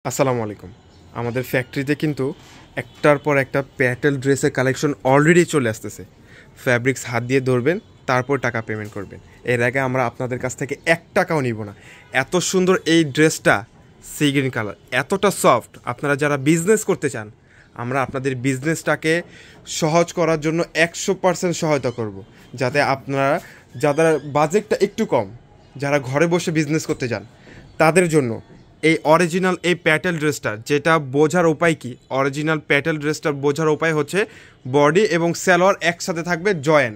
আসসালামু আলাইকুম। আমাদের ফ্যাক্টরিতে কিন্তু একটার পর একটা প্যাটেল ড্রেসের কালেকশন অলরেডি চলে আসতেছে। ফ্যাব্রিক্স হাত দিয়ে ধরবেন, তারপর টাকা পেমেন্ট করবেন। এর আগে আমরা আপনাদের কাছ থেকে 1 টাকাও নিব না। এত সুন্দর এই ড্রেসটা, সি গ্রিন কালার, এতটা সফট। আপনারা যারা বিজনেস করতে চান, আমরা আপনাদের বিজনেসটাকে সহজ করার জন্য 100% সহায়তা করব, যাতে আপনারা, যাদের বাজেটটা একটু কম, যারা ঘরে বসে বিজনেস করতে চান, তাদের জন্য এই অরিজিনাল এই প্যাটেল ড্রেসটার যেটা বোঝার উপায় কি, অরিজিনাল প্যাটেল ড্রেসটার বোঝার উপায় হচ্ছে বডি এবং সালোয়ার একসাথে থাকবে জয়েন।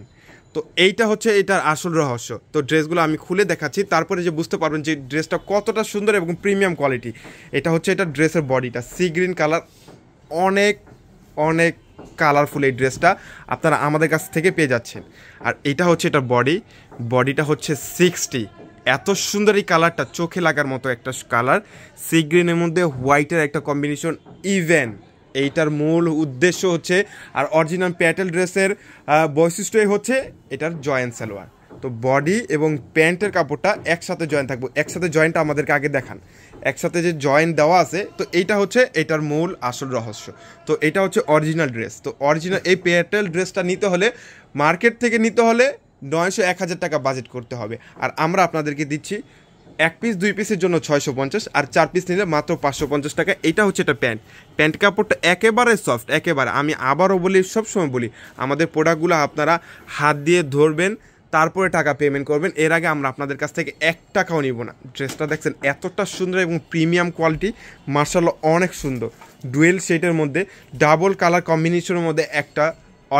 তো এইটা হচ্ছে এটার আসল রহস্য। তো ড্রেসগুলো আমি খুলে দেখাচ্ছি, তারপরে যে বুঝতে পারবেন যে ড্রেসটা কতটা সুন্দর এবং প্রিমিয়াম কোয়ালিটি। এটা হচ্ছে এটা ড্রেসের বডিটা, সি গ্রিন কালার, অনেক অনেক কালারফুল এই ড্রেসটা আপনারা আমাদের কাছ থেকে পেয়ে যাচ্ছেন। আর এটা হচ্ছে এটার বডিটা হচ্ছে 60। এত সুন্দর এই কালারটা, চোখে লাগার মতো একটা কালার, সি গ্রিনের মধ্যে হোয়াইটের একটা কম্বিনেশন। ইভেন এইটার মূল উদ্দেশ্য হচ্ছে, আর অরিজিনাল প্যাটেল ড্রেসের বৈশিষ্ট্যই হচ্ছে এটার জয়েন্ট সালোয়ার। তো বডি এবং প্যান্টের কাপড়টা একসাথে জয়েন্ট থাকবে। একসাথে জয়েন্টটা আমাদেরকে আগে দেখান, একসাথে যে জয়েন্ট দেওয়া আছে, তো এইটা হচ্ছে এটার মূল আসল রহস্য। তো এটা হচ্ছে অরিজিনাল ড্রেস। তো অরিজিনাল এই প্যাটেল ড্রেসটা নিতে হলে, মার্কেট থেকে নিতে হলে 900-1000 টাকা বাজেট করতে হবে। আর আমরা আপনাদেরকে দিচ্ছি 1 পিস 2 পিসের জন্য 650, আর 4 পিস নিলে মাত্র 550 টাকা। এটা হচ্ছে এটা প্যান্ট কাপড়টা একেবারে সফট, একেবারে। আমি আবারও বলি, সবসময় বলি, আমাদের প্রোডাক্টগুলো আপনারা হাত দিয়ে ধরবেন, তারপরে টাকা পেমেন্ট করবেন। এর আগে আমরা আপনাদের কাছ থেকে 1 টাকাও নিব না। ড্রেসটা দেখছেন এতটা সুন্দর এবং প্রিমিয়াম কোয়ালিটি, মার্শাল্লাহ অনেক সুন্দর। ডুয়েল শেডের মধ্যে ডাবল কালার কম্বিনেশনের মধ্যে একটা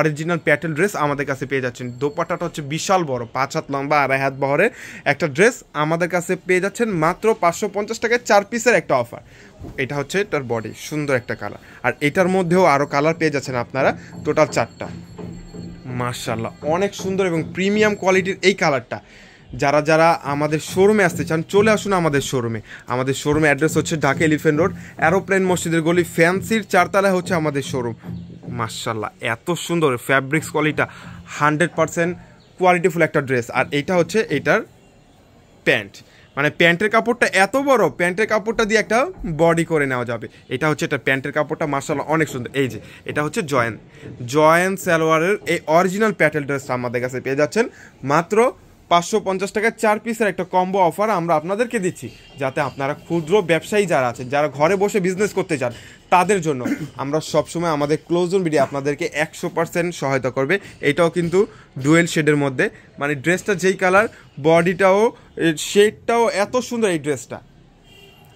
অরিজিনাল প্যাটেল ড্রেস আমাদের কাছে পেয়ে যাচ্ছেন। দোপাট্টাটা হচ্ছে বিশাল বড়, 5 হাত লম্বা, 2.5 হাত বহরের একটা ড্রেস আমাদের কাছে পেয়ে যাচ্ছেন মাত্র 550 টাকায়। 4 পিসের একটা অফার। এটা হচ্ছে এটার বডি, সুন্দর একটা কালার। আর এটার মধ্যেও আরও কালার পেয়ে যাচ্ছেন আপনারা, টোটাল 4টা। মার্শাল্লাহ অনেক সুন্দর এবং প্রিমিয়াম কোয়ালিটির এই কালারটা। যারা যারা আমাদের শোরুমে আসতে চান, চলে আসুন আমাদের শোরুমে। আমাদের শোরুমে অ্যাড্রেস হচ্ছে ঢাকা এলিফ্যান্ট রোড, অ্যারোপ্লেন মসজিদের গলি, ফ্যান্সির 4 তলায় হচ্ছে আমাদের শোরুম। মার্শাল্লাহ এত সুন্দর ফ্যাব্রিক্স কোয়ালিটিটা, 100% কোয়ালিটিফুল একটা ড্রেস। আর এইটা হচ্ছে এটার প্যান্ট, মানে প্যান্টের কাপড়টা এত বড়, প্যান্টের কাপড়টা দিয়ে একটা বডি করে নেওয়া যাবে। এটা হচ্ছে এটা প্যান্টের কাপড়টা, মার্শাল্লাহ অনেক সুন্দর। এই যে এটা হচ্ছে জয়েন সালোয়ারের এই অরিজিনাল প্যাটেল ড্রেসটা আমাদের কাছে পেয়ে যাচ্ছেন মাত্র 550 টাকায়। 4 পিসের একটা কম্বো অফার আমরা আপনাদেরকে দিচ্ছি, যাতে আপনারা ক্ষুদ্র ব্যবসায়ী যারা আছেন, যারা ঘরে বসে বিজনেস করতে চান, তাদের জন্য আমরা সবসময় আমাদের ক্লোজন ভিডিও আপনাদেরকে 100% সহায়তা করবে। এটাও কিন্তু ডুয়েল শেডের মধ্যে, মানে ড্রেসটা যেই কালার, বডিটাও শেডটাও এত সুন্দর এই ড্রেসটা।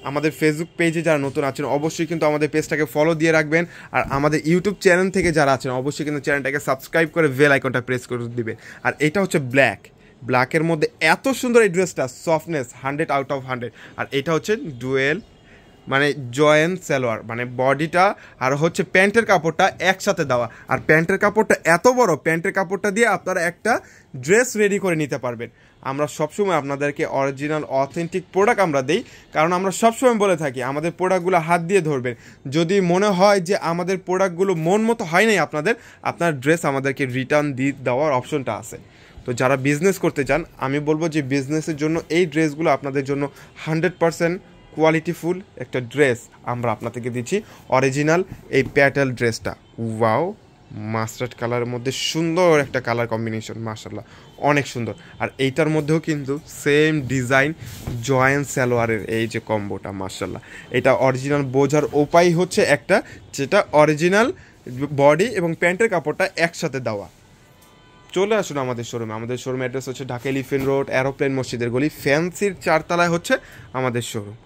আমাদের ফেসবুক পেজে যারা নতুন আছেন, অবশ্যই কিন্তু আমাদের পেজটাকে ফলো দিয়ে রাখবেন। আর আমাদের ইউটিউব চ্যানেল থেকে যারা আছেন, অবশ্যই কিন্তু চ্যানেলটাকে সাবস্ক্রাইব করে বেল আইকনটা প্রেস করে দিবেন। আর এটা হচ্ছে ব্ল্যাকের মধ্যে এত সুন্দর এই ড্রেসটা, সফটনেস 100 আউট অফ 100। আর এটা হচ্ছে ডুয়েল, মানে জয়েন্ট সালোয়ার, মানে বডিটা আর হচ্ছে প্যান্টের কাপড়টা একসাথে দেওয়া। আর প্যান্টের কাপড়টা এত বড়, প্যান্টের কাপড়টা দিয়ে আপনারা একটা ড্রেস রেডি করে নিতে পারবেন। আমরা সবসময় আপনাদেরকে অরিজিনাল অথেন্টিক প্রোডাক্ট আমরা দিই, কারণ আমরা সবসময় বলে থাকি আমাদের প্রোডাক্টগুলো হাত দিয়ে ধরবেন। যদি মনে হয় যে আমাদের প্রোডাক্টগুলো মন মতো হয় নাই আপনার ড্রেস আমাদেরকে রিটার্ন দেওয়ার অপশনটা আছে। তো যারা বিজনেস করতে চান, আমি বলবো যে বিজনেসের জন্য এই ড্রেসগুলো আপনাদের জন্য 100% কোয়ালিটিফুল একটা ড্রেস আমরা আপনাদেরকে দিচ্ছি। অরিজিনাল এই প্যাটেল ড্রেসটা, ওয়াও, মাস্টার্ড কালারের মধ্যে সুন্দর একটা কালার কম্বিনেশন, মাশাআল্লাহ অনেক সুন্দর। আর এইটার মধ্যেও কিন্তু সেম ডিজাইন, জয়েন্ট সালোয়ারের এই যে কম্বোটা, মাশাআল্লাহ। এটা অরিজিনাল বোঝার উপায় হচ্ছে একটা, যেটা অরিজিনাল বডি এবং প্যান্টের কাপড়টা একসাথে দেওয়া। চলে আসুন আমাদের শোরুমে। আমাদের শোরুম অ্যাড্রেস হচ্ছে ঢাকা এলিফ্যান্ট রোড, অ্যারোপ্লেন মসজিদের গলি, ফ্যান্সির 4 তলায় হচ্ছে আমাদের শোরুম।